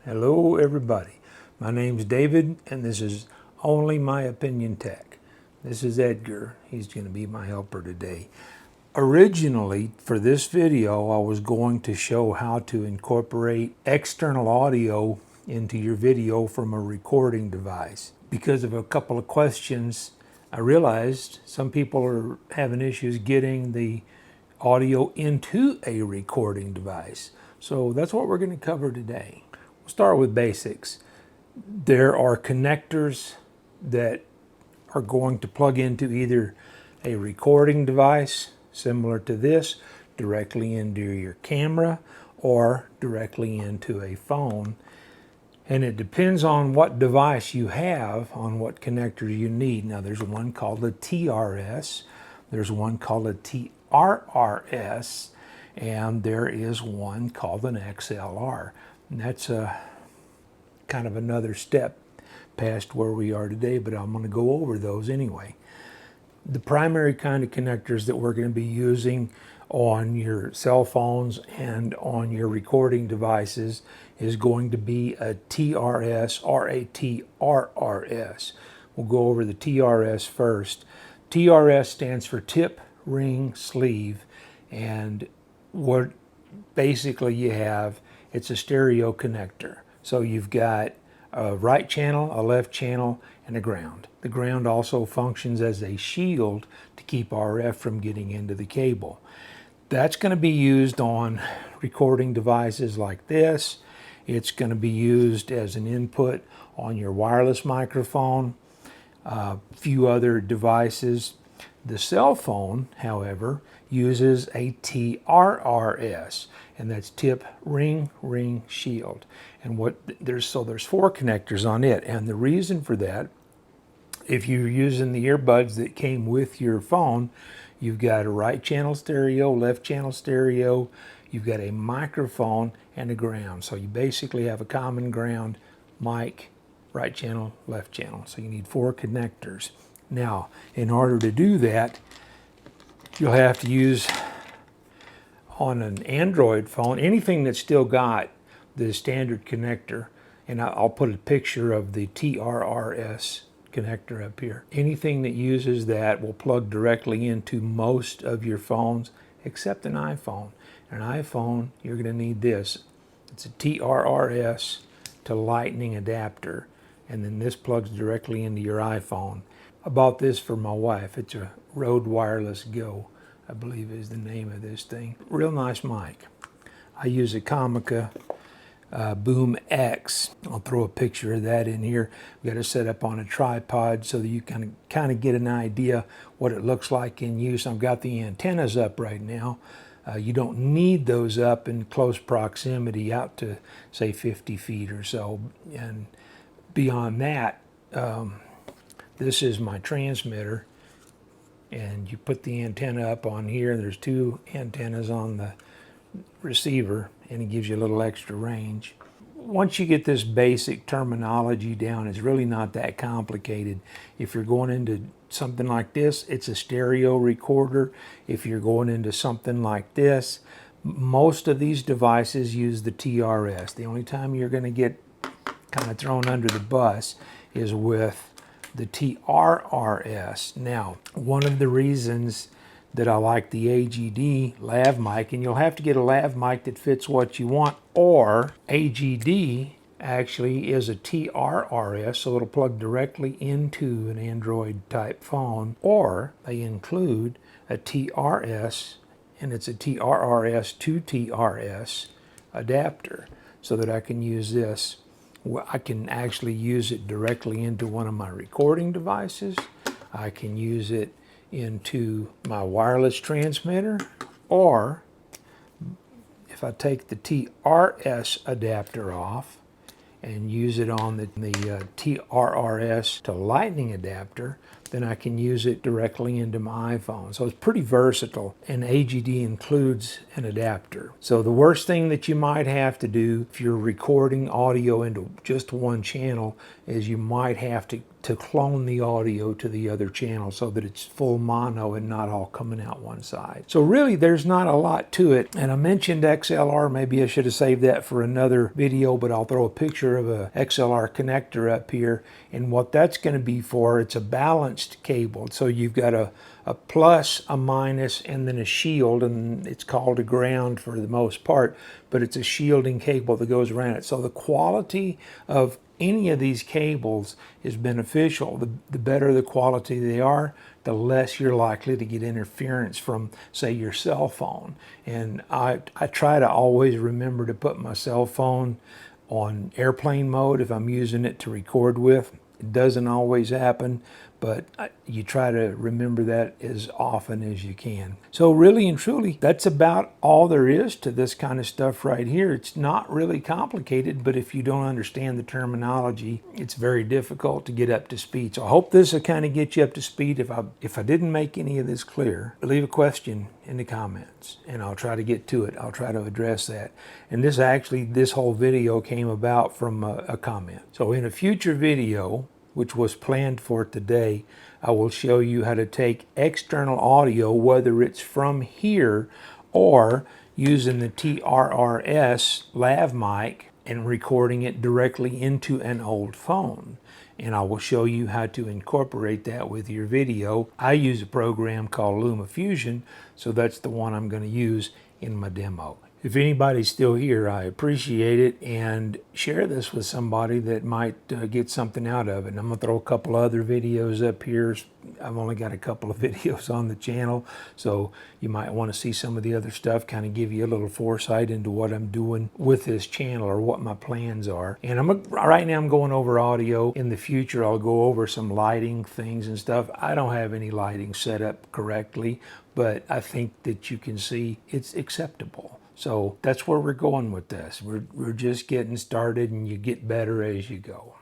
Hello everybody, my name's David and this is Only My Opinion Tech. This is Edgar, he's going to be my helper today. Originally for this video I was going to show how to incorporate external audio into your video from a recording device. Because of a couple of questions I realized some people are having issues getting the audio into a recording device. So that's what we're going to cover today. We'll start with basics. There are connectors that are going to plug into either a recording device similar to this, directly into your camera, or directly into a phone. And it depends on what device you have on what connectors you need. Now there's one called a TRS, there's one called a TRRS, and there is one called an XLR. And that's kind of another step past where we are today, but I'm going to go over those anyway. The primary kind of connectors that we're going to be using on your cell phones and on your recording devices is going to be a TRS or a TRRS. We'll go over the TRS first. TRS stands for tip, ring, sleeve, and what basically you have, it's a stereo connector. So you've got a right channel, a left channel, and a ground. The ground also functions as a shield to keep RF from getting into the cable. That's going to be used on recording devices like this. It's going to be used as an input on your wireless microphone, a few other devices. The cell phone, however, uses a TRRS, and that's tip, ring, ring, shield. And there's four connectors on it, and the reason for that, if you're using the earbuds that came with your phone, you've got a right channel stereo, left channel stereo, you've got a microphone and a ground. So you basically have a common ground, mic, right channel, left channel. So you need four connectors. Now, in order to do that, you'll have to use on an Android phone, anything that's still got the standard connector, and I'll put a picture of the TRRS connector up here. Anything that uses that will plug directly into most of your phones except an iPhone. An iPhone, you're going to need this. It's a TRRS to lightning adapter, and then this plugs directly into your iPhone. I bought this for my wife. It's a Rode Wireless Go, I believe is the name of this thing. Real nice mic. I use a Comica Boom X. I'll throw a picture of that in here. We've got it set up on a tripod so that you can kind of get an idea what it looks like in use. I've got the antennas up right now. You don't need those up in close proximity out to say 50 feet or so. And beyond that, this is my transmitter, and you put the antenna up on here. There's two antennas on the receiver, and it gives you a little extra range. Once you get this basic terminology down, it's really not that complicated. If you're going into something like this, it's a stereo recorder. If you're going into something like this, most of these devices use the TRS. The only time you're going to get kind of thrown under the bus is with the TRRS. Now, one of the reasons that I like the AGD lav mic, and you'll have to get a lav mic that fits what you want, or AGD actually is a TRRS, so it'll plug directly into an Android type phone, or they include a TRS, and it's a TRRS to TRS adapter, so that I can use this. I can actually use it directly into one of my recording devices. I can use it into my wireless transmitter, or if I take the TRS adapter off and use it on the TRRS to lightning adapter, then I can use it directly into my iPhone. So it's pretty versatile, and AGD includes an adapter. So the worst thing that you might have to do if you're recording audio into just one channel is you might have to clone the audio to the other channel so that it's full mono and not all coming out one side. So really there's not a lot to it. And I mentioned XLR, maybe I should have saved that for another video, but I'll throw a picture of a XLR connector up here. And what that's going to be for, it's a balanced cable. So you've got a plus, a minus, and then a shield, and it's called a ground for the most part, but it's a shielding cable that goes around it. So the quality of any of these cables is beneficial. The better the quality they are, the less you're likely to get interference from, say, your cell phone. And I try to always remember to put my cell phone on airplane mode if I'm using it to record with. It doesn't always happen, but you try to remember that as often as you can. So really and truly, that's about all there is to this kind of stuff right here. It's not really complicated, but if you don't understand the terminology, it's very difficult to get up to speed. So I hope this will kind of get you up to speed. If I didn't make any of this clear, leave a question in the comments and I'll try to get to it. I'll try to address that. And this whole video came about from a comment. So in a future video, which was planned for today, I will show you how to take external audio, whether it's from here or using the TRRS lav mic and recording it directly into an old phone. And I will show you how to incorporate that with your video. I use a program called LumaFusion, so that's the one I'm going to use in my demo. If anybody's still here, I appreciate it, and share this with somebody that might get something out of it. And I'm going to throw a couple other videos up here. I've only got a couple of videos on the channel, so you might want to see some of the other stuff, kind of give you a little foresight into what I'm doing with this channel or what my plans are. And right now I'm going over audio. In the future, I'll go over some lighting things and stuff. I don't have any lighting set up correctly, but I think that you can see it's acceptable. So that's where we're going with this. We're just getting started, and you get better as you go.